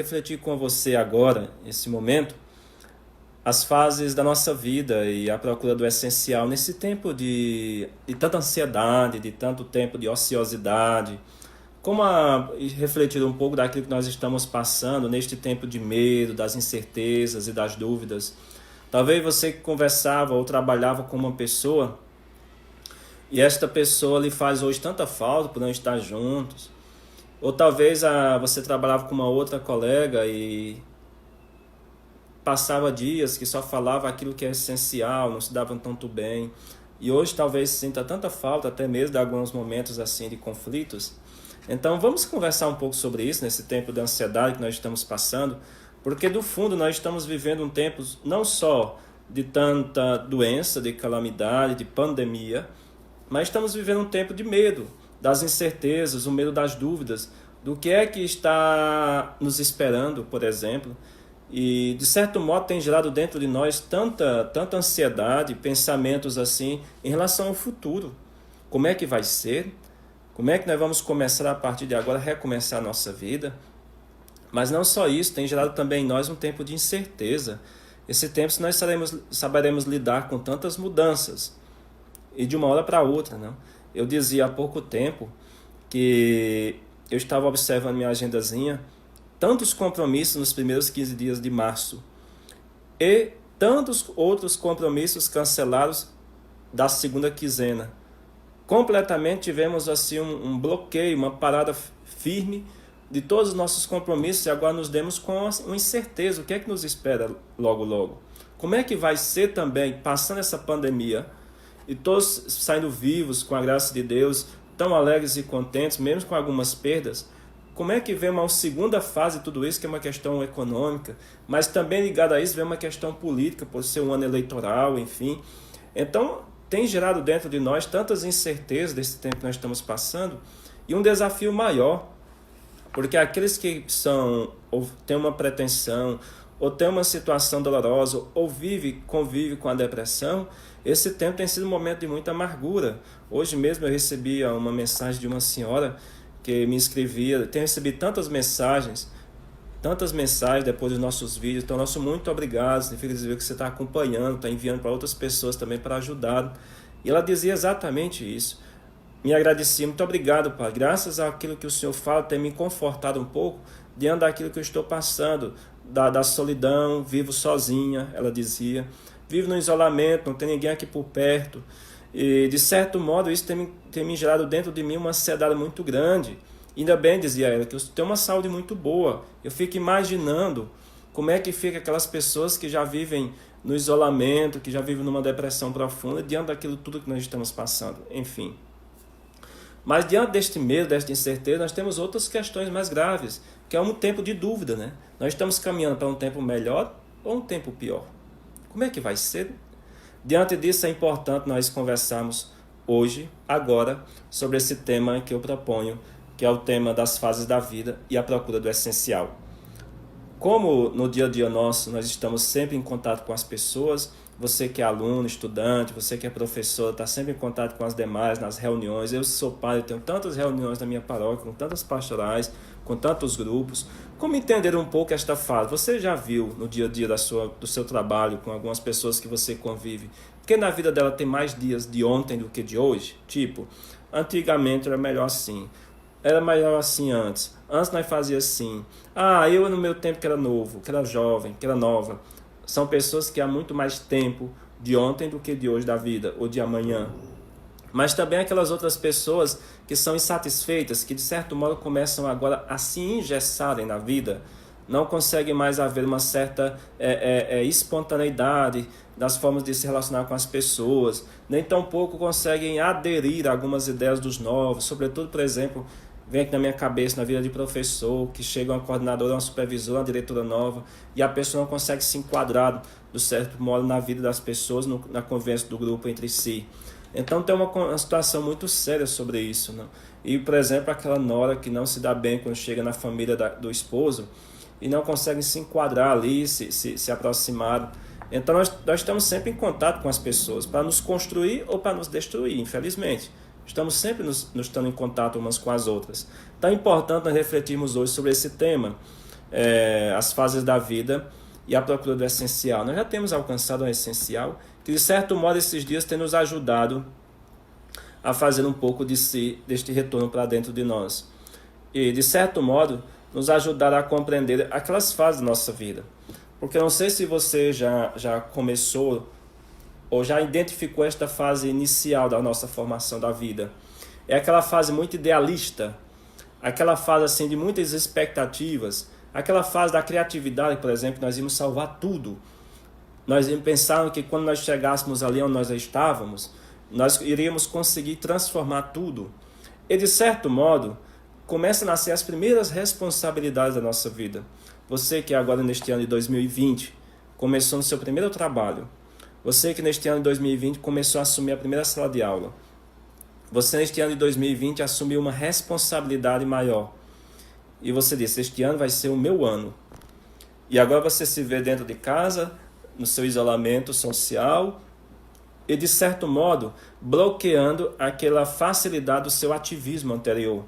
refletir com você agora, nesse momento, as fases da nossa vida e a procura do essencial nesse tempo de tanta ansiedade, de tanto tempo de ociosidade, e refletir um pouco daquilo que nós estamos passando neste tempo de medo, das incertezas e das dúvidas. Talvez você que conversava ou trabalhava com uma pessoa e esta pessoa lhe faz hoje tanta falta por não estar juntos. Ou talvez você trabalhava com uma outra colega e passava dias que só falava aquilo que é essencial, não se davam tanto bem. E hoje talvez sinta tanta falta, até mesmo de alguns momentos assim de conflitos. Então vamos conversar um pouco sobre isso nesse tempo de ansiedade que nós estamos passando, porque do fundo nós estamos vivendo um tempo não só de tanta doença, de calamidade, de pandemia, mas estamos vivendo um tempo de medo, das incertezas, o medo das dúvidas, do que é que está nos esperando, por exemplo. E de certo modo tem gerado dentro de nós tanta ansiedade, pensamentos assim em relação ao futuro. Como é que vai ser? Como é que nós vamos começar a partir de agora a recomeçar a nossa vida? Mas não só isso, tem gerado também em nós um tempo de incerteza. Esse tempo se nós saberemos lidar com tantas mudanças e de uma hora para outra, não? Eu dizia há pouco tempo que eu estava observando minha agendazinha, tantos compromissos nos primeiros 15 dias de março e tantos outros compromissos cancelados da segunda quinzena. Completamente tivemos assim um bloqueio, uma parada firme de todos os nossos compromissos e agora nos demos com uma incerteza. O que é que nos espera logo logo? Como é que vai ser também, passando essa pandemia e todos saindo vivos com a graça de Deus, tão alegres e contentes, mesmo com algumas perdas? Como é que vem uma segunda fase de tudo isso, que é uma questão econômica, mas também ligada a isso vem uma questão política, por ser um ano eleitoral, enfim. Então, tem gerado dentro de nós tantas incertezas desse tempo que nós estamos passando e um desafio maior, porque aqueles que ou têm uma pretensão, ou têm uma situação dolorosa, ou convive com a depressão, esse tempo tem sido um momento de muita amargura. Hoje mesmo eu recebi uma mensagem de uma senhora que me escrevia, tenho recebido tantas mensagens depois dos nossos vídeos, então nosso muito obrigado, significa dizer que você está acompanhando, está enviando para outras pessoas também para ajudar. E ela dizia exatamente isso, me agradecia, muito obrigado, Pai, graças àquilo que o Senhor fala, tem me confortado um pouco diante daquilo que eu estou passando, da solidão, vivo sozinha, ela dizia, vivo no isolamento, não tem ninguém aqui por perto. E, de certo modo, isso tem me gerado dentro de mim uma ansiedade muito grande. Ainda bem, dizia ela, que eu tenho uma saúde muito boa. Eu fico imaginando como é que fica aquelas pessoas que já vivem no isolamento, que já vivem numa depressão profunda, diante daquilo tudo que nós estamos passando. Enfim. Mas diante deste medo, desta incerteza, nós temos outras questões mais graves, que é um tempo de dúvida, né? Nós estamos caminhando para um tempo melhor ou um tempo pior? Como é que vai ser? Diante disso, é importante nós conversarmos hoje, agora, sobre esse tema que eu proponho, que é o tema das fases da vida e a procura do essencial. Como no dia a dia nosso, nós estamos sempre em contato com as pessoas, você que é aluno, estudante, você que é professor, está sempre em contato com as demais, nas reuniões. Eu sou pai, eu tenho tantas reuniões na minha paróquia, com tantas pastorais, com tantos grupos. Como entender um pouco esta fase? Você já viu no dia a dia do seu trabalho, com algumas pessoas que você convive, porque na vida dela tem mais dias de ontem do que de hoje? Tipo, antigamente era melhor assim. Era melhor assim antes. Antes nós fazíamos assim. Eu no meu tempo que era novo, que era jovem, que era nova. São pessoas que há muito mais tempo de ontem do que de hoje da vida, ou de amanhã. Mas também aquelas outras pessoas que são insatisfeitas, que de certo modo começam agora a se engessarem na vida, não conseguem mais haver uma certa espontaneidade das formas de se relacionar com as pessoas, nem tampouco conseguem aderir a algumas ideias dos novos, sobretudo, por exemplo, vem aqui na minha cabeça, na vida de professor, que chega uma coordenadora, uma supervisora, uma diretora nova, e a pessoa não consegue se enquadrar, do certo modo, na vida das pessoas, na convivência do grupo entre si. Então tem uma situação muito séria sobre isso, né? E, por exemplo, aquela nora que não se dá bem quando chega na família do esposo e não consegue se enquadrar ali, se aproximar. Então nós estamos sempre em contato com as pessoas, para nos construir ou para nos destruir, infelizmente. Estamos sempre nos estando em contato umas com as outras. Então é importante nós refletirmos hoje sobre esse tema. as fases da vida e a procura do essencial. Nós já temos alcançado o essencial, que de certo modo esses dias tem nos ajudado a fazer um pouco de si, deste retorno para dentro de nós. E de certo modo nos ajudar a compreender aquelas fases da nossa vida. Porque eu não sei se você já começou ou já identificou esta fase inicial da nossa formação da vida. É aquela fase muito idealista, aquela fase assim de muitas expectativas, aquela fase da criatividade, por exemplo, nós íamos salvar tudo. Nós pensávamos que quando nós chegássemos ali onde nós estávamos, nós iríamos conseguir transformar tudo. E de certo modo, começam a nascer as primeiras responsabilidades da nossa vida. Você que agora neste ano de 2020 começou no seu primeiro trabalho. Você que neste ano de 2020 começou a assumir a primeira sala de aula. Você neste ano de 2020 assumiu uma responsabilidade maior. E você disse, este ano vai ser o meu ano. E agora você se vê dentro de casa, no seu isolamento social, e de certo modo bloqueando aquela facilidade do seu ativismo anterior.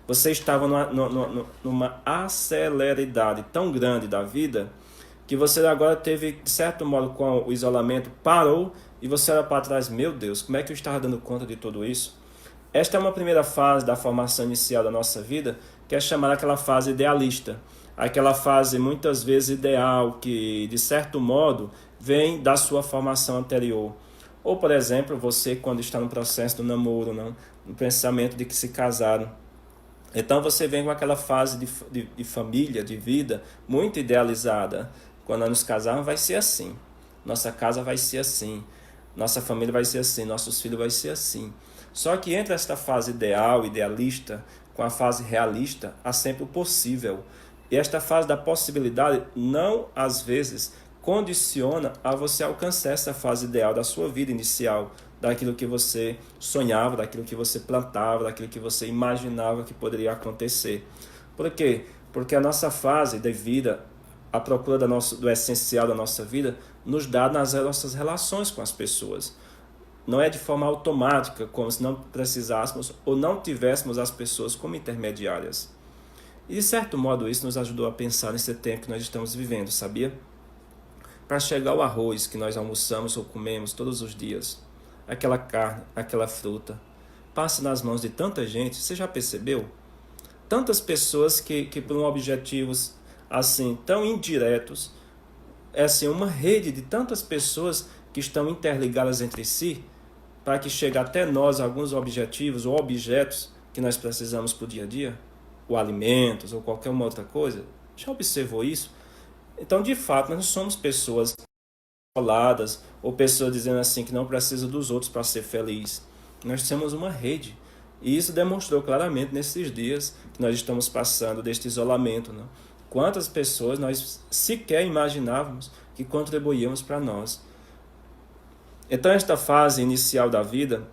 Você estava numa aceleridade tão grande da vida que você agora teve, de certo modo, com o isolamento, parou e você olha para trás, meu Deus, como é que eu estava dando conta de tudo isso? Esta é uma primeira fase da formação inicial da nossa vida, que é chamada aquela fase idealista. Aquela fase muitas vezes ideal, que de certo modo vem da sua formação anterior. Ou, por exemplo, você quando está no processo do namoro, não? No pensamento de que se casaram. Então você vem com aquela fase de família, de vida, muito idealizada. Quando nós nos casarmos vai ser assim, nossa casa vai ser assim, nossa família vai ser assim, nossos filhos vai ser assim. Só que entre esta fase ideal, idealista, com a fase realista, há sempre o possível. E esta fase da possibilidade não, às vezes, condiciona a você alcançar essa fase ideal da sua vida inicial, daquilo que você sonhava, daquilo que você plantava, daquilo que você imaginava que poderia acontecer. Por quê? Porque a nossa fase de vida, a procura do essencial da nossa vida, nos dá nas nossas relações com as pessoas. Não é de forma automática, como se não precisássemos ou não tivéssemos as pessoas como intermediárias. E de certo modo isso nos ajudou a pensar nesse tempo que nós estamos vivendo, sabia? Para chegar ao arroz que nós almoçamos ou comemos todos os dias, aquela carne, aquela fruta, passa nas mãos de tanta gente, você já percebeu? Tantas pessoas que por objetivos assim tão indiretos, é assim uma rede de tantas pessoas que estão interligadas entre si, para que chegue até nós alguns objetivos ou objetos que nós precisamos para o dia a dia, ou alimentos ou qualquer uma outra coisa. Já observou isso? Então, de fato, nós não somos pessoas isoladas ou pessoas dizendo assim que não precisam dos outros para ser feliz. Nós temos uma rede. E isso demonstrou claramente nesses dias que nós estamos passando deste isolamento, não? Quantas pessoas nós sequer imaginávamos que contribuíamos para nós. Então esta fase inicial da vida,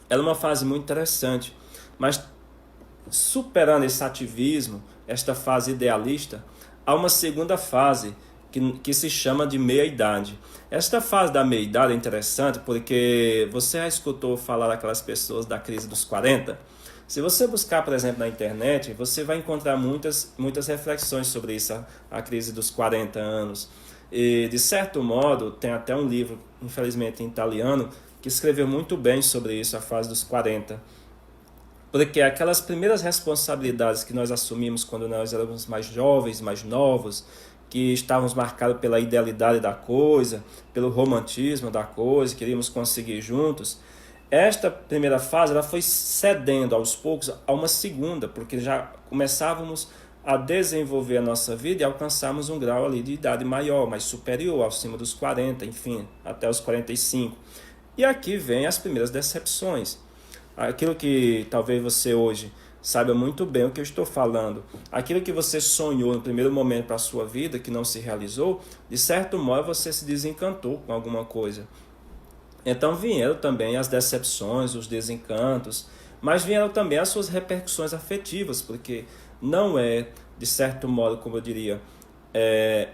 ela é uma fase muito interessante, mas superando esse ativismo, esta fase idealista, há uma segunda fase que se chama de meia-idade. Esta fase da meia-idade é interessante porque você já escutou falar daquelas pessoas da crise dos 40? Se você buscar, por exemplo, na internet, você vai encontrar muitas reflexões sobre isso, a crise dos 40 anos. E, de certo modo, tem até um livro, infelizmente em italiano, que escreveu muito bem sobre isso, a fase dos 40. Porque aquelas primeiras responsabilidades que nós assumimos quando nós éramos mais jovens, mais novos, que estávamos marcados pela idealidade da coisa, pelo romantismo da coisa, queríamos conseguir juntos, esta primeira fase ela foi cedendo aos poucos a uma segunda, porque já começávamos a desenvolver a nossa vida e alcançarmos um grau ali de idade maior, mais superior, acima dos 40, enfim, até os 45. E aqui vem as primeiras decepções. Aquilo que talvez você hoje saiba muito bem o que eu estou falando. Aquilo que você sonhou no primeiro momento para a sua vida, que não se realizou, de certo modo você se desencantou com alguma coisa. Então vieram também as decepções, os desencantos, mas vieram também as suas repercussões afetivas, porque não é, de certo modo, como eu diria,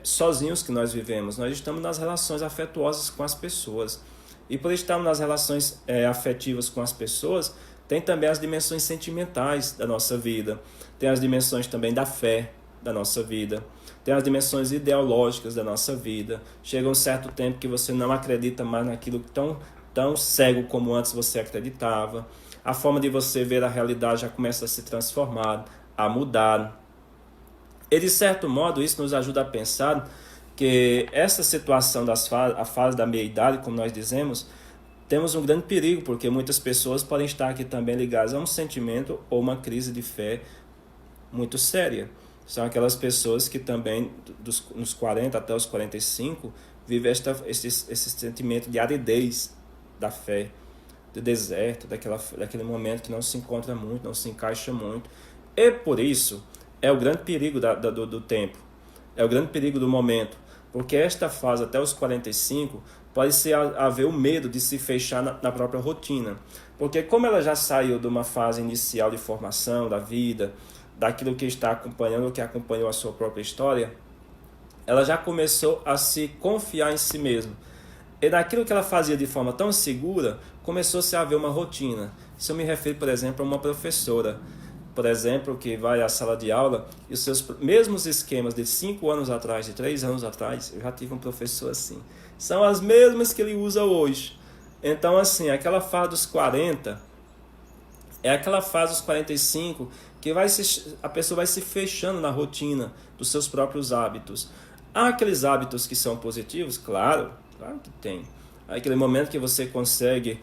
sozinhos que nós vivemos. Nós estamos nas relações afetuosas com as pessoas. E por estarmos nas relações afetivas com as pessoas, tem também as dimensões sentimentais da nossa vida. Tem as dimensões também da fé da nossa vida, tem as dimensões ideológicas da nossa vida. Chega um certo tempo que você não acredita mais naquilo tão cego como antes você acreditava. A forma de você ver a realidade já começa a se transformar, a mudar. E de certo modo isso nos ajuda a pensar que essa situação a fase da meia-idade, como nós dizemos, temos um grande perigo, porque muitas pessoas podem estar aqui também ligadas a um sentimento ou uma crise de fé muito séria. São aquelas pessoas que também, nos 40 até os 45, vivem esse sentimento de aridez da fé, do deserto, daquele momento que não se encontra muito, não se encaixa muito. E por isso, é o grande perigo do tempo, é o grande perigo do momento, porque esta fase até os 45 pode ser haver o medo de se fechar na própria rotina, porque como ela já saiu de uma fase inicial de formação da vida, daquilo que está acompanhando, que acompanhou a sua própria história, ela já começou a se confiar em si mesma. E daquilo que ela fazia de forma tão segura, começou-se a haver uma rotina. Isso eu me refiro, por exemplo, a uma professora, por exemplo, que vai à sala de aula e os seus mesmos esquemas de 5 anos atrás, de 3 anos atrás, eu já tive um professor assim, são as mesmas que ele usa hoje. Então, assim, aquela fase dos 40 é aquela fase dos 45 que a pessoa vai se fechando na rotina dos seus próprios hábitos. Há aqueles hábitos que são positivos? Claro que tem. Aquele momento que você consegue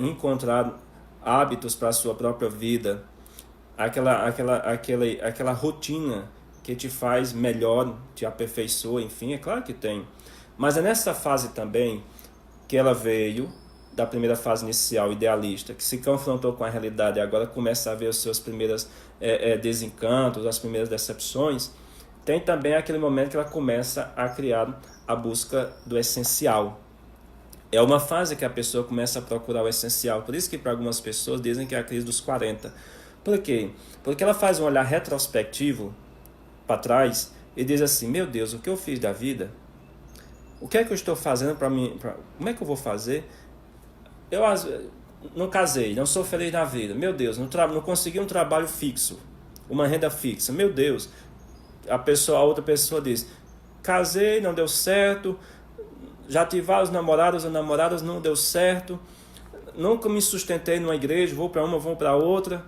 encontrar hábitos para a sua própria vida, aquela rotina que te faz melhor, te aperfeiçoa, enfim, é claro que tem. Mas é nessa fase também que ela veio, da primeira fase inicial, idealista, que se confrontou com a realidade e agora começa a ver os seus primeiros desencantos, as primeiras decepções. Tem também aquele momento que ela começa a criar a busca do essencial. É uma fase que a pessoa começa a procurar o essencial. Por isso que para algumas pessoas dizem que é a crise dos 40. Por quê? Porque ela faz um olhar retrospectivo para trás e diz assim, meu Deus, o que eu fiz da vida? O que é que eu estou fazendo para mim? Como é que eu vou fazer? Eu não casei, não sou feliz na vida. Meu Deus, não consegui um trabalho fixo, uma renda fixa. Meu Deus, a outra pessoa diz, casei, não deu certo, já tive vários namorados ou namoradas, não deu certo, nunca me sustentei numa igreja, vou para uma, vou para outra,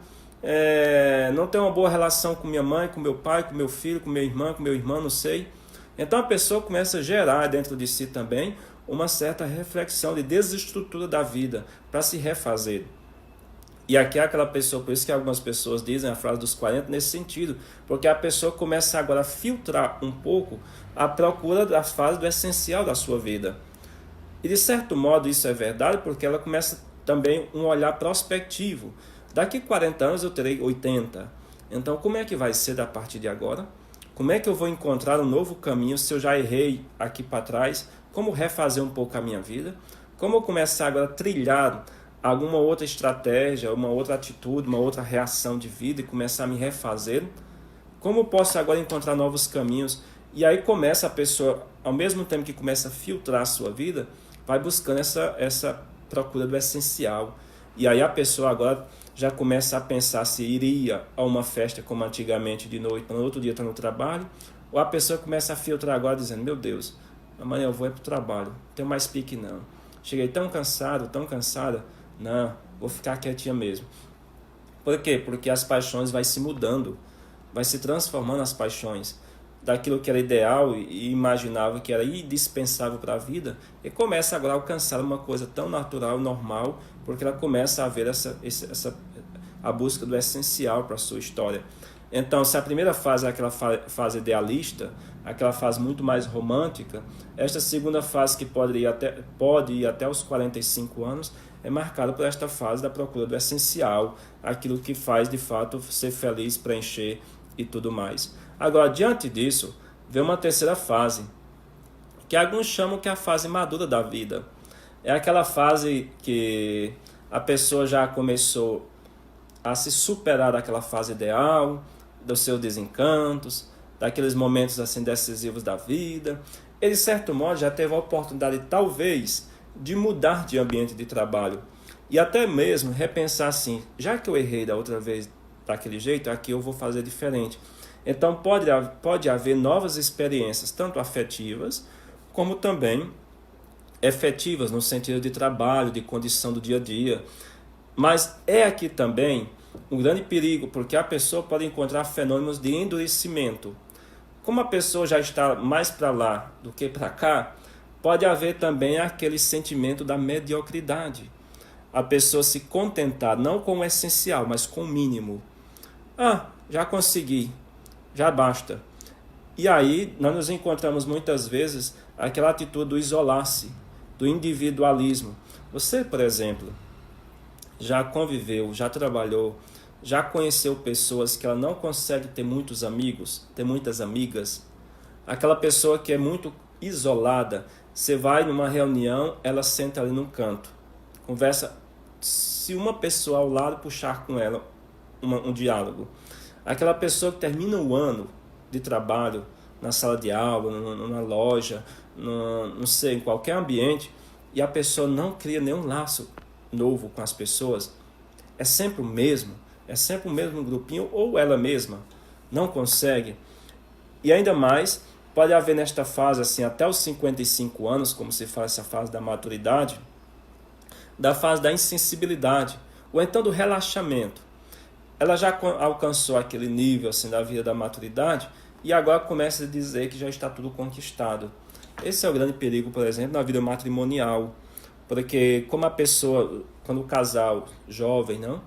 não tenho uma boa relação com minha mãe, com meu pai, com meu filho, com minha irmã, com meu irmão, não sei. Então a pessoa começa a gerar dentro de si também uma certa reflexão de desestrutura da vida para se refazer. E aqui é aquela pessoa, por isso que algumas pessoas dizem a frase dos 40 nesse sentido, porque a pessoa começa agora a filtrar um pouco a procura da fase do essencial da sua vida. E de certo modo isso é verdade, porque ela começa também um olhar prospectivo. Daqui 40 anos eu terei 80. Então como é que vai ser a partir de agora? Como é que eu vou encontrar um novo caminho se eu já errei aqui para trás? Como refazer um pouco a minha vida? Como eu começar agora a trilhar alguma outra estratégia, uma outra atitude, uma outra reação de vida e começar a me refazer? Como eu posso agora encontrar novos caminhos? E aí começa a pessoa, ao mesmo tempo que começa a filtrar a sua vida, vai buscando essa procura do essencial. E aí a pessoa agora já começa a pensar se iria a uma festa como antigamente de noite, para no outro dia estar no trabalho, ou a pessoa começa a filtrar agora dizendo, meu Deus, amanhã eu vou para o trabalho, não tenho mais pique não. Cheguei tão cansado, tão cansada, não, vou ficar quietinha mesmo. Por quê? Porque as paixões vai se mudando, vai se transformando as paixões. Daquilo que era ideal e imaginava que era indispensável para a vida, e começa agora a alcançar uma coisa tão natural, normal, porque ela começa a ver a busca do essencial para a sua história. Então, se a primeira fase é aquela fase idealista, aquela fase muito mais romântica, esta segunda fase, que pode ir até os 45 anos, é marcada por esta fase da procura do essencial, aquilo que faz de fato ser feliz, preencher e tudo mais. Agora, diante disso, vem uma terceira fase, que alguns chamam que é a fase madura da vida. É aquela fase que a pessoa já começou a se superar daquela fase ideal, dos seus desencantos, daqueles momentos assim decisivos da vida. Ele, de certo modo, já teve a oportunidade, talvez, de mudar de ambiente de trabalho. E até mesmo repensar assim, já que eu errei da outra vez daquele jeito, aqui eu vou fazer diferente. Então pode haver novas experiências, tanto afetivas, como também efetivas, no sentido de trabalho, de condição do dia a dia. Mas é aqui também um grande perigo, porque a pessoa pode encontrar fenômenos de endurecimento. Como a pessoa já está mais para lá do que para cá, pode haver também aquele sentimento da mediocridade. A pessoa se contentar não com o essencial, mas com o mínimo. Ah, já consegui, já basta. E aí nós nos encontramos muitas vezes aquela atitude do isolar-se, do individualismo. Você, por exemplo, já conviveu, já trabalhou, já conheceu pessoas que ela não consegue ter muitos amigos, ter muitas amigas? Aquela pessoa que é muito isolada, você vai numa reunião, ela senta ali num canto, conversa, se uma pessoa ao lado puxar com ela um diálogo. Aquela pessoa que termina o ano de trabalho, na sala de aula, numa loja, não sei, em qualquer ambiente, e a pessoa não cria nenhum laço novo com as pessoas, é sempre o mesmo grupinho, ou ela mesma não consegue. E ainda mais, pode haver nesta fase, assim, até os 55 anos, como se fala essa fase da maturidade, da fase da insensibilidade, ou então do relaxamento. Ela já alcançou aquele nível assim da vida da maturidade e agora começa a dizer que já está tudo conquistado. Esse é o grande perigo, por exemplo, na vida matrimonial, porque como a pessoa, quando o casal jovem, não,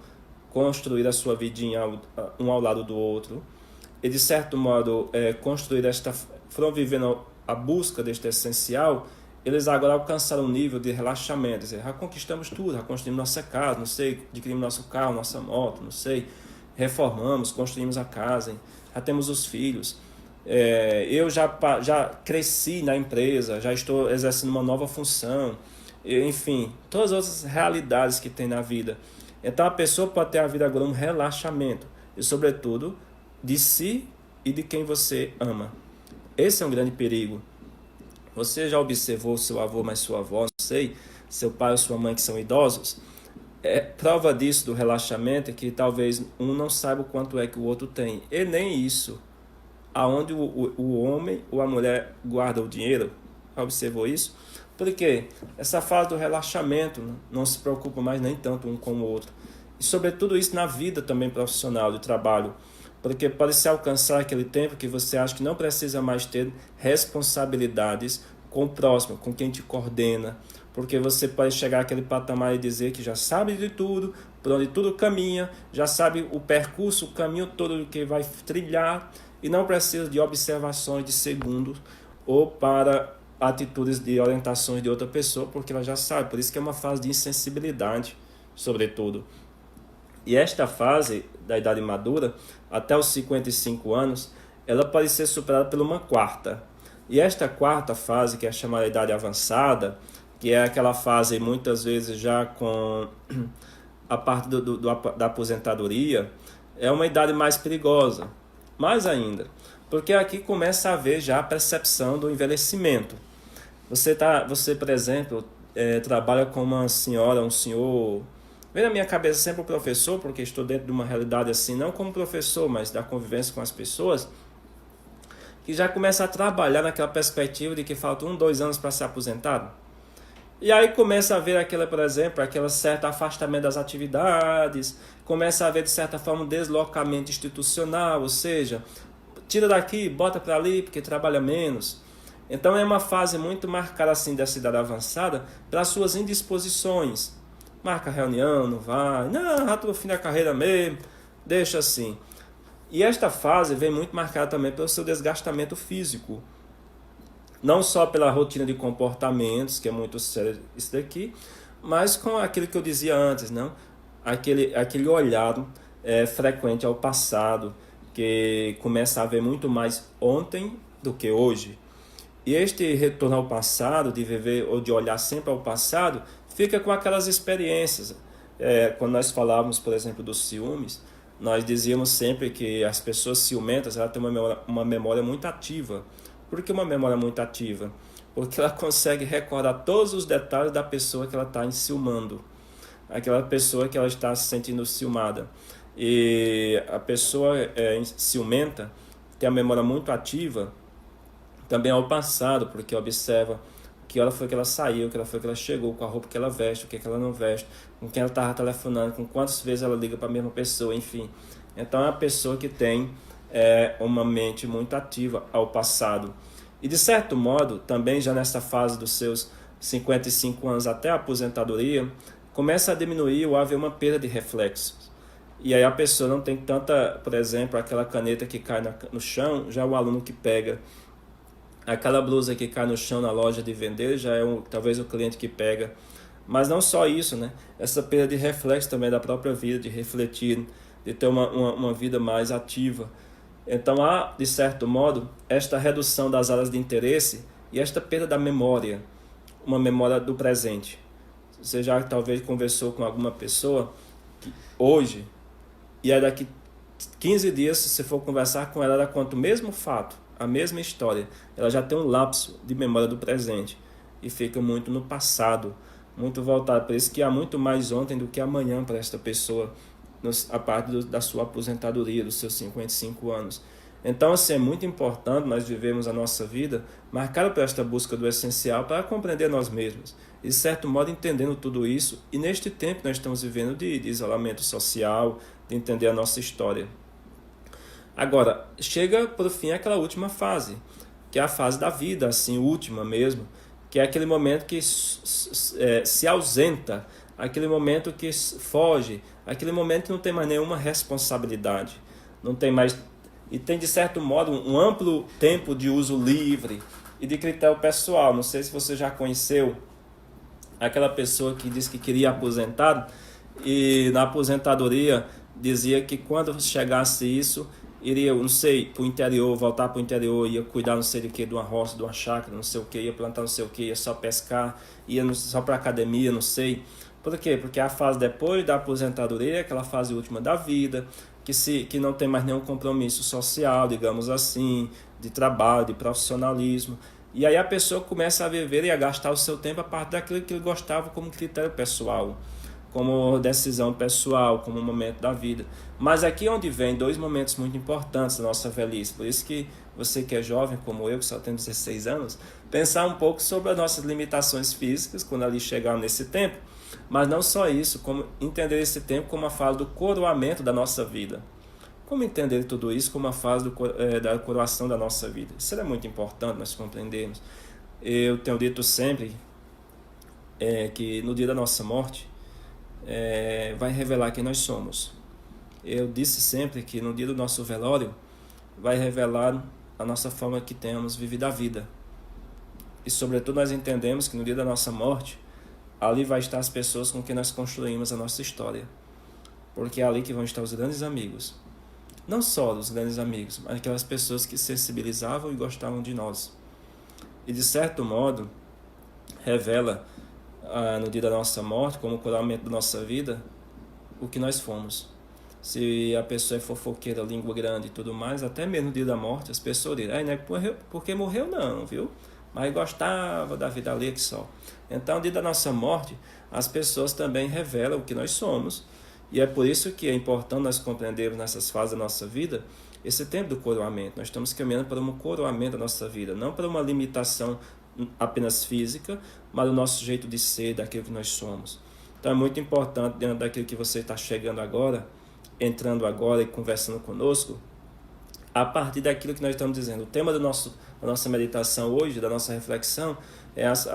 construir a sua vidinha um ao lado do outro, e de certo modo foram vivendo a busca deste essencial, eles agora alcançaram um nível de relaxamento, dizer, já conquistamos tudo, já construímos nossa casa, não sei, adquirimos nosso carro, nossa moto, não sei, reformamos, construímos a casa, já temos os filhos, eu já cresci na empresa, já estou exercendo uma nova função, enfim, todas as outras realidades que tem na vida. Então a pessoa pode ter a vida agora um relaxamento, e sobretudo de si e de quem você ama. Esse é um grande perigo. Você já observou seu avô, mas sua avó, não sei, seu pai ou sua mãe que são idosos? Prova disso, do relaxamento, é que talvez um não saiba o quanto é que o outro tem. E nem isso. Aonde o homem ou a mulher guarda o dinheiro. Já observou isso? Porque essa fase do relaxamento não se preocupa mais nem tanto um com o outro. E sobretudo isso na vida também profissional, de trabalho. Porque pode se alcançar aquele tempo que você acha que não precisa mais ter responsabilidades com o próximo, com quem te coordena. Porque você pode chegar àquele patamar e dizer que já sabe de tudo, por onde tudo caminha, já sabe o percurso, o caminho todo que vai trilhar e não precisa de observações de segundos ou para atitudes de orientações de outra pessoa, porque ela já sabe. Por isso que é uma fase de insensibilidade, sobretudo. E esta fase da idade madura, até os 55 anos, ela pode ser superada por uma quarta. E esta quarta fase, que é chamada idade avançada, que é aquela fase muitas vezes já com a parte da aposentadoria, é uma idade mais perigosa. Mais ainda, porque aqui começa a haver já a percepção do envelhecimento. Você, por exemplo, trabalha com uma senhora, um senhor. Vem na minha cabeça sempre o professor, porque estou dentro de uma realidade assim, não como professor, mas da convivência com as pessoas, que já começa a trabalhar naquela perspectiva de que faltam 2 anos para ser aposentado. E aí começa a ver aquela, por exemplo, aquele certo afastamento das atividades, começa a ver de certa forma um deslocamento institucional, ou seja, tira daqui, bota para ali, porque trabalha menos. Então é uma fase muito marcada assim dessa idade avançada pelas suas indisposições. Marca reunião, não vai, não, já estou no fim da carreira mesmo, deixa assim. E esta fase vem muito marcada também pelo seu desgastamento físico. Não só pela rotina de comportamentos, que é muito sério isso daqui, mas com aquilo que eu dizia antes, não? Aquele olhar frequente ao passado, que começa a ver muito mais ontem do que hoje. E este retorno ao passado, de viver ou de olhar sempre ao passado, fica com aquelas experiências. Quando nós falávamos, por exemplo, dos ciúmes, nós dizíamos sempre que as pessoas ciumentas têm uma memória muito ativa. Por que uma memória muito ativa? Porque ela consegue recordar todos os detalhes da pessoa que ela está enciumando. Aquela pessoa que ela está se sentindo ciumada. E a pessoa ciumenta tem a memória muito ativa também ao passado, porque observa que hora foi que ela saiu, que hora foi que ela chegou, com a roupa que ela veste, o que ela não veste, com quem ela estava telefonando, com quantas vezes ela liga para a mesma pessoa, enfim. Então é uma pessoa que tem uma mente muito ativa ao passado. E de certo modo, também já nessa fase dos seus 55 anos até a aposentadoria, começa a diminuir ou haver uma perda de reflexos. E aí a pessoa não tem tanta, por exemplo, aquela caneta que cai no chão, já o aluno que pega. Aquela blusa que cai no chão na loja de vender, já é talvez o cliente que pega. Mas não só isso, né? Essa perda de reflexo também da própria vida, de refletir, de ter uma vida mais ativa. Então há, de certo modo, esta redução das áreas de interesse e esta perda da memória, uma memória do presente. Você já talvez conversou com alguma pessoa que hoje, e aí daqui 15 dias, se você for conversar com ela, ela conta o mesmo fato, a mesma história. Ela já tem um lapso de memória do presente e fica muito no passado, muito voltado. Por isso que há muito mais ontem do que amanhã para esta pessoa, a parte da sua aposentadoria, dos seus 55 anos. Então, assim, é muito importante nós vivemos a nossa vida marcada por esta busca do essencial para compreender nós mesmos. E, de certo modo, entendendo tudo isso, e neste tempo nós estamos vivendo de isolamento social, de entender a nossa história. Agora, chega por fim aquela última fase, que é a fase da vida, assim, última mesmo, que é aquele momento que se ausenta, aquele momento que foge, aquele momento que não tem mais nenhuma responsabilidade, não tem mais, e tem de certo modo um amplo tempo de uso livre e de critério pessoal. Não sei se você já conheceu aquela pessoa que disse que queria aposentar e na aposentadoria dizia que quando chegasse isso iria, não sei, para o interior, voltar para o interior, ia cuidar não sei de que, de uma roça, de uma chácara, não sei o que, ia plantar não sei o que, ia só pescar, ia só para academia, não sei. Por quê? Porque a fase depois da aposentadoria é aquela fase última da vida, que não tem mais nenhum compromisso social, digamos assim, de trabalho, de profissionalismo. E aí a pessoa começa a viver e a gastar o seu tempo a partir daquilo que ele gostava como critério pessoal, como decisão pessoal, como momento da vida. Mas aqui é onde vem dois momentos muito importantes da nossa velhice. Por isso que você que é jovem, como eu, que só tenho 16 anos, pensar um pouco sobre as nossas limitações físicas, quando ali chegar nesse tempo. Mas não só isso, como entender esse tempo como a fase do coroamento da nossa vida. Como entender tudo isso como a fase da coroação da nossa vida? Isso é muito importante nós compreendermos. Eu tenho dito sempre que no dia da nossa morte vai revelar quem nós somos. Eu disse sempre que no dia do nosso velório vai revelar a nossa forma que temos vivido a vida. E sobretudo nós entendemos que no dia da nossa morte ali vai estar as pessoas com quem nós construímos a nossa história. Porque é ali que vão estar os grandes amigos. Não só os grandes amigos, mas aquelas pessoas que sensibilizavam e gostavam de nós. E de certo modo, revela no dia da nossa morte, como coroamento da nossa vida, o que nós fomos. Se a pessoa é fofoqueira, língua grande e tudo mais, até mesmo no dia da morte, as pessoas dizem, não é porque morreu não, viu? Mas gostava da vida ali que só. Então, no dia da nossa morte, as pessoas também revelam o que nós somos. E é por isso que é importante nós compreendermos nessas fases da nossa vida esse tempo do coroamento. Nós estamos caminhando para um coroamento da nossa vida, não para uma limitação apenas física, mas do nosso jeito de ser, daquilo que nós somos. Então é muito importante, dentro daquilo que você está chegando agora, entrando agora e conversando conosco, a partir daquilo que nós estamos dizendo. O tema da nossa meditação hoje, da nossa reflexão, é as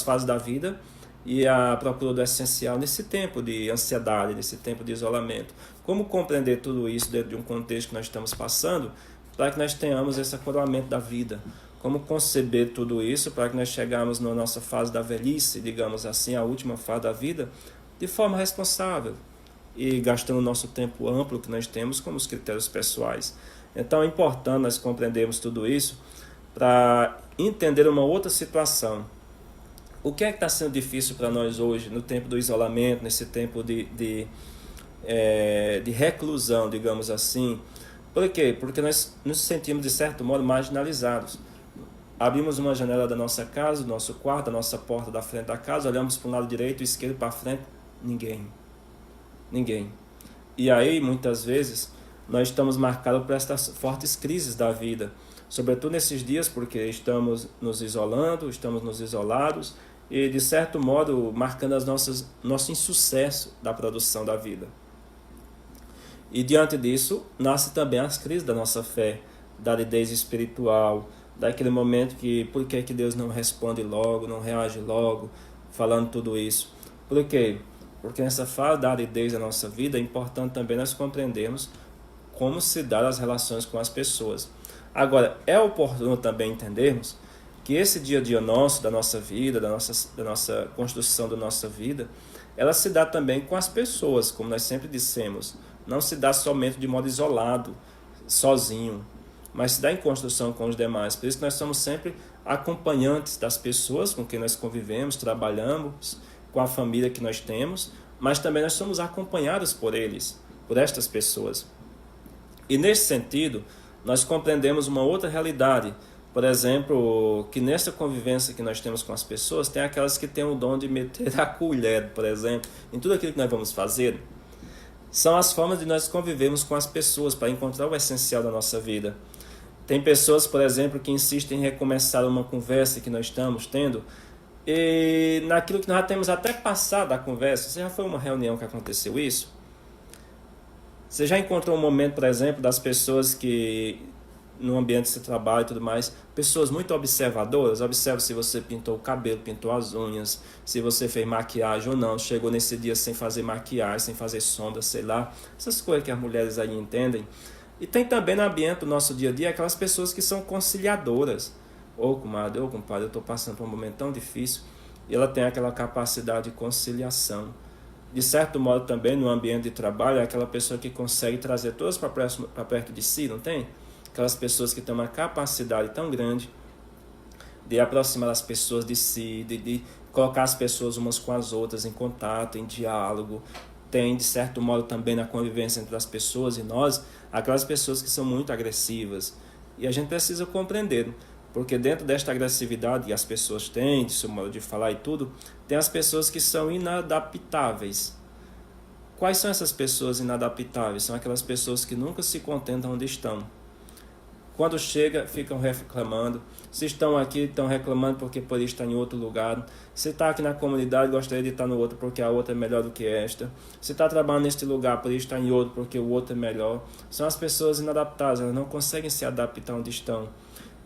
fases da vida e a procura do essencial nesse tempo de ansiedade, nesse tempo de isolamento. Como compreender tudo isso dentro de um contexto que nós estamos passando, para que nós tenhamos esse coroamento da vida. Como conceber tudo isso para que nós chegamos na nossa fase da velhice, digamos assim, a última fase da vida, de forma responsável e gastando o nosso tempo amplo que nós temos como os critérios pessoais. Então é importante nós compreendermos tudo isso para entender uma outra situação. O que é que está sendo difícil para nós hoje, no tempo do isolamento, nesse tempo de reclusão, digamos assim? Por quê? Porque nós nos sentimos, de certo modo, marginalizados. Abrimos uma janela da nossa casa, do nosso quarto, da nossa porta da frente da casa, olhamos para o lado direito, esquerdo, para frente, ninguém. E aí, muitas vezes, nós estamos marcados por estas fortes crises da vida, sobretudo nesses dias, porque estamos nos isolando, estamos nos isolados e, de certo modo, marcando nosso insucesso da produção da vida. E diante disso, nasce também as crises da nossa fé, da aridez espiritual, daquele momento que, por que Deus não responde logo, não reage logo, falando tudo isso? Por quê? Porque nessa fase da aridez da nossa vida é importante também nós compreendermos como se dão as relações com as pessoas. Agora, é oportuno também entendermos que esse dia a dia nosso, da nossa vida, da nossa construção da nossa vida, ela se dá também com as pessoas, como nós sempre dissemos. Não se dá somente de modo isolado, sozinho, mas se dá em construção com os demais. Por isso que nós somos sempre acompanhantes das pessoas com quem nós convivemos, trabalhamos, com a família que nós temos, mas também nós somos acompanhados por eles, por estas pessoas. E nesse sentido, nós compreendemos uma outra realidade. Por exemplo, que nessa convivência que nós temos com as pessoas, tem aquelas que têm o dom de meter a colher, por exemplo, em tudo aquilo que nós vamos fazer. São as formas de nós convivermos com as pessoas para encontrar o essencial da nossa vida. Tem pessoas, por exemplo, que insistem em recomeçar uma conversa que nós estamos tendo e naquilo que nós já temos até passado da conversa. Você já foi a uma reunião que aconteceu isso? Você já encontrou um momento, por exemplo, das pessoas que no ambiente de trabalho e tudo mais, pessoas muito observadoras, observa se você pintou o cabelo, pintou as unhas, se você fez maquiagem ou não, chegou nesse dia sem fazer maquiagem, sem fazer sombra, sei lá, essas coisas que as mulheres aí entendem. E tem também no ambiente do nosso dia a dia aquelas pessoas que são conciliadoras. Ô comadre, ô compadre, eu estou passando por um momento tão difícil, e ela tem aquela capacidade de conciliação. De certo modo também no ambiente de trabalho é aquela pessoa que consegue trazer todas para perto de si, não tem? Aquelas pessoas que têm uma capacidade tão grande de aproximar as pessoas de si, de colocar as pessoas umas com as outras em contato, em diálogo. Tem, de certo modo, também na convivência entre as pessoas e nós, aquelas pessoas que são muito agressivas. E a gente precisa compreender, porque dentro desta agressividade que as pessoas têm, de seu modo de falar e tudo, tem as pessoas que são inadaptáveis. Quais são essas pessoas inadaptáveis? São aquelas pessoas que nunca se contentam onde estão. Quando chega, ficam reclamando. Se estão aqui, estão reclamando porque poderia estar em outro lugar. Se está aqui na comunidade, gostaria de estar no outro porque a outra é melhor do que esta. Se está trabalhando neste lugar, poderia estar em outro porque o outro é melhor. São as pessoas inadaptadas, elas não conseguem se adaptar onde estão.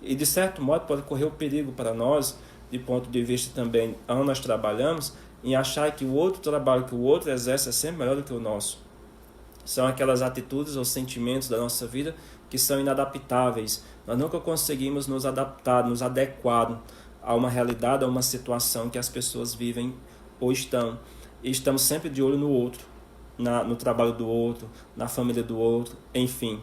E de certo modo pode correr o perigo para nós, de ponto de vista também onde nós trabalhamos, em achar que o outro trabalho que o outro exerce é sempre melhor do que o nosso. São aquelas atitudes ou sentimentos da nossa vida que são inadaptáveis. Nós nunca conseguimos nos adaptar, nos adequar a uma realidade, a uma situação que as pessoas vivem ou estão. E estamos sempre de olho no outro, no trabalho do outro, na família do outro, enfim.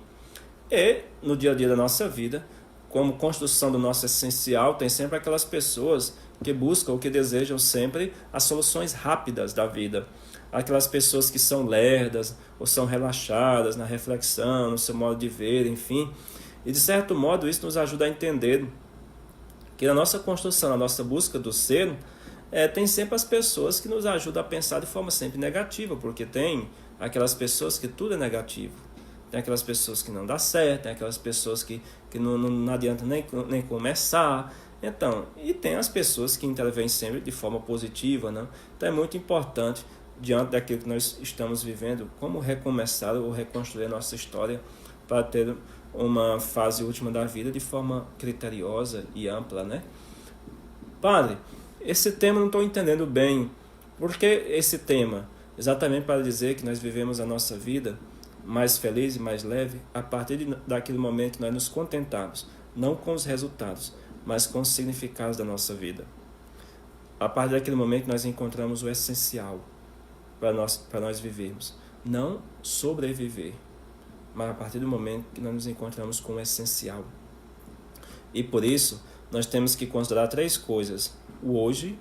E no dia a dia da nossa vida, como construção do nosso essencial, tem sempre aquelas pessoas que buscam ou que desejam sempre as soluções rápidas da vida. Aquelas pessoas que são lerdas ou são relaxadas na reflexão, no seu modo de ver, enfim. E de certo modo isso nos ajuda a entender que na nossa construção, na nossa busca do ser, tem sempre as pessoas que nos ajudam a pensar de forma sempre negativa, porque tem aquelas pessoas que tudo é negativo. Tem aquelas pessoas que não dá certo, tem aquelas pessoas que não adianta nem começar. Então, e tem as pessoas que intervêm sempre de forma positiva, né? Então é muito importante, diante daquilo que nós estamos vivendo, como recomeçar ou reconstruir a nossa história para ter uma fase última da vida de forma criteriosa e ampla, né? Padre, esse tema eu não estou entendendo bem. Por que esse tema? Exatamente para dizer que nós vivemos a nossa vida mais feliz e mais leve a partir daquele momento que nós nos contentamos, não com os resultados, mas com os significados da nossa vida. A partir daquele momento nós encontramos o essencial para nós vivermos. Não sobreviver, mas a partir do momento que nós nos encontramos com o essencial. E por isso, nós temos que considerar 3 coisas. O hoje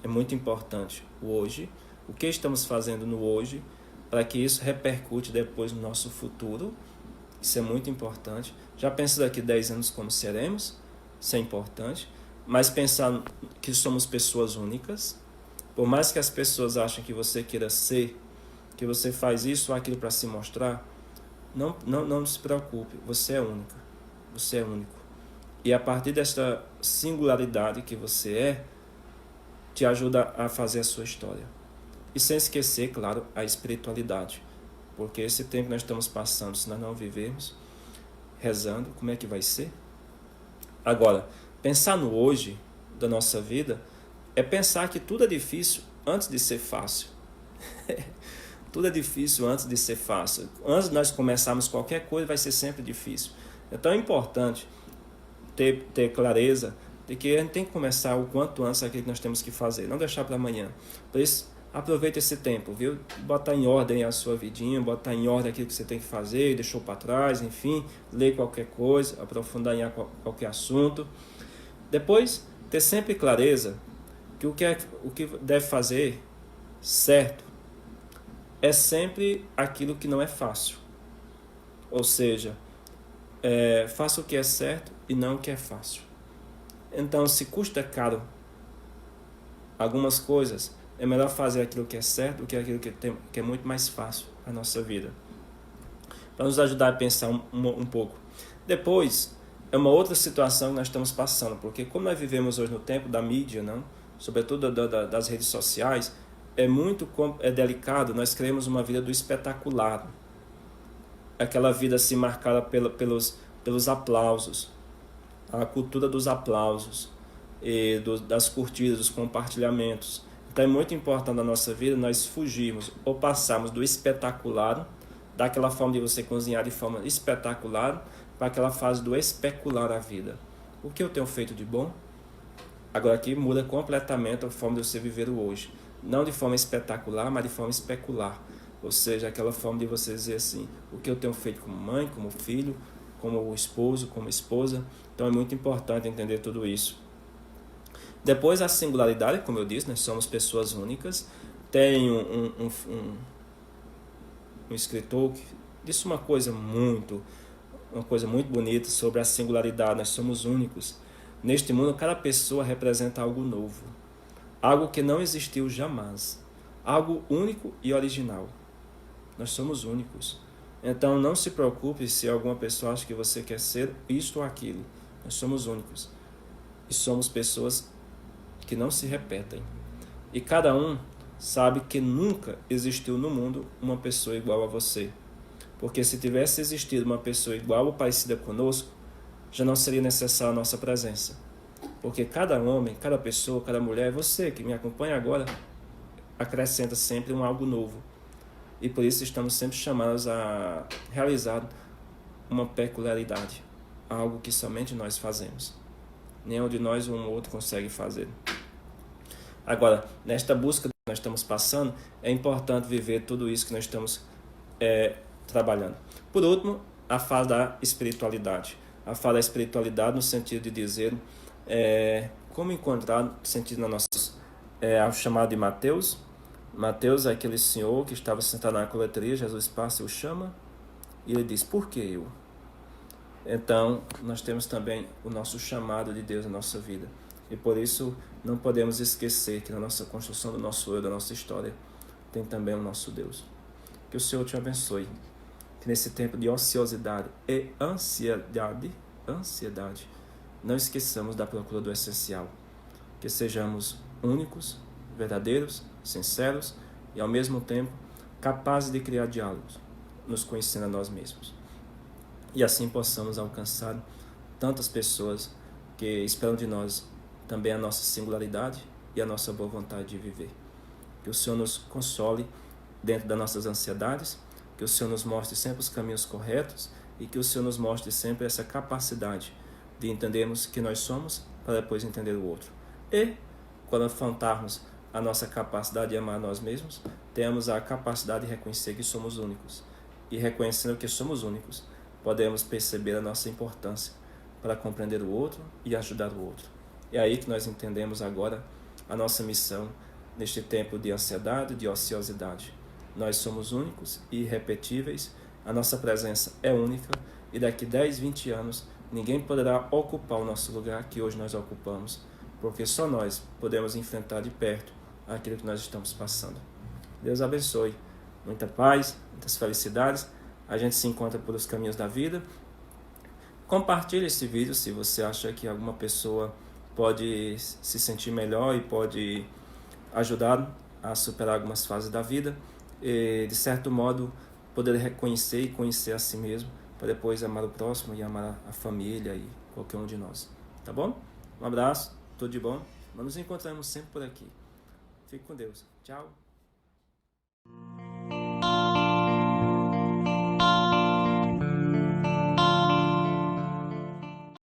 é muito importante. O hoje, o que estamos fazendo no hoje, para que isso repercute depois no nosso futuro. Isso é muito importante. Já pensa daqui 10 anos como seremos? Isso é importante. Mas pensar que somos pessoas únicas. Por mais que as pessoas achem que você queira ser, que você faz isso ou aquilo para se mostrar, Não se preocupe, você é única, você é único. E a partir desta singularidade que você é, te ajuda a fazer a sua história. E sem esquecer, claro, a espiritualidade. Porque esse tempo que nós estamos passando, se nós não vivermos rezando, como é que vai ser? Agora, pensar no hoje da nossa vida é pensar que tudo é difícil antes de ser fácil. Tudo é difícil antes de ser fácil. Antes de nós começarmos qualquer coisa, vai ser sempre difícil. Então é importante ter clareza de que a gente tem que começar o quanto antes aquilo que nós temos que fazer, não deixar para amanhã. Por isso, aproveite esse tempo, viu? Botar em ordem a sua vidinha, botar em ordem aquilo que você tem que fazer, deixou para trás, enfim, ler qualquer coisa, aprofundar em qualquer assunto. Depois, ter sempre clareza que o que deve fazer certo é sempre aquilo que não é fácil. Ou seja, faça o que é certo e não o que é fácil. Então, se custa caro algumas coisas, é melhor fazer aquilo que é certo do que aquilo que é muito mais fácil na nossa vida. Para nos ajudar a pensar um pouco. Depois, é uma outra situação que nós estamos passando, porque como nós vivemos hoje no tempo da mídia, não? Sobretudo das redes sociais, é delicado, nós queremos uma vida do espetacular. Aquela vida assim marcada pelos aplausos, a cultura dos aplausos, e das curtidas, dos compartilhamentos. Então é muito importante na nossa vida nós fugirmos ou passarmos do espetacular, daquela forma de você cozinhar de forma espetacular, para aquela fase do especular a vida. O que eu tenho feito de bom? Agora aqui muda completamente a forma de você viver o hoje. Não de forma espetacular, mas de forma especular. Ou seja, aquela forma de você dizer assim, o que eu tenho feito como mãe, como filho, como esposo, como esposa. Então é muito importante entender tudo isso. Depois a singularidade, como eu disse, nós somos pessoas únicas. Tem um escritor que disse uma coisa muito bonita sobre a singularidade. Nós somos únicos. Neste mundo, cada pessoa representa algo novo, algo que não existiu jamais, algo único e original. Nós somos únicos. Então não se preocupe se alguma pessoa acha que você quer ser isto ou aquilo. Nós somos únicos. E somos pessoas que não se repetem. E cada um sabe que nunca existiu no mundo uma pessoa igual a você. Porque se tivesse existido uma pessoa igual ou parecida conosco, já não seria necessária a nossa presença. Porque cada homem, cada pessoa, cada mulher, você que me acompanha agora, acrescenta sempre algo novo. E por isso estamos sempre chamados a realizar uma peculiaridade, algo que somente nós fazemos. Nenhum de nós ou um outro consegue fazer. Agora, nesta busca que nós estamos passando, é importante viver tudo isso que nós estamos trabalhando. Por último, a fase da espiritualidade. A fase da espiritualidade no sentido de dizer como encontrar sentido na nossa ao chamado de Mateus. Mateus é aquele senhor que estava sentado na coletoria, Jesus passa e o chama, e ele diz, por que eu? Então, nós temos também o nosso chamado de Deus na nossa vida. E por isso, não podemos esquecer que na nossa construção do nosso eu, da nossa história, tem também o nosso Deus. Que o Senhor te abençoe. Que nesse tempo de ociosidade e ansiedade, não esqueçamos da procura do essencial. Que sejamos únicos, verdadeiros, sinceros e ao mesmo tempo capazes de criar diálogos, nos conhecendo a nós mesmos. E assim possamos alcançar tantas pessoas que esperam de nós também a nossa singularidade e a nossa boa vontade de viver. Que o Senhor nos console dentro das nossas ansiedades, que o Senhor nos mostre sempre os caminhos corretos e que o Senhor nos mostre sempre essa capacidade de entendermos que nós somos para depois entender o outro. E, quando afrontarmos a nossa capacidade de amar nós mesmos, temos a capacidade de reconhecer que somos únicos. E reconhecendo que somos únicos, podemos perceber a nossa importância para compreender o outro e ajudar o outro. É aí que nós entendemos agora a nossa missão neste tempo de ansiedade, de ociosidade. Nós somos únicos e irrepetíveis, a nossa presença é única e daqui 10, 20 anos ninguém poderá ocupar o nosso lugar que hoje nós ocupamos, porque só nós podemos enfrentar de perto aquilo que nós estamos passando. Deus abençoe. Muita paz, muitas felicidades. a gente se encontra pelos caminhos da vida. Compartilhe esse vídeo se você acha que alguma pessoa pode se sentir melhor e pode ajudar a superar algumas fases da vida e, de certo modo, poder reconhecer e conhecer a si mesmo para depois amar o próximo e amar a família e qualquer um de nós. Tá bom? Um abraço, tudo de bom. Nós nos encontramos sempre por aqui. Fique com Deus. Tchau.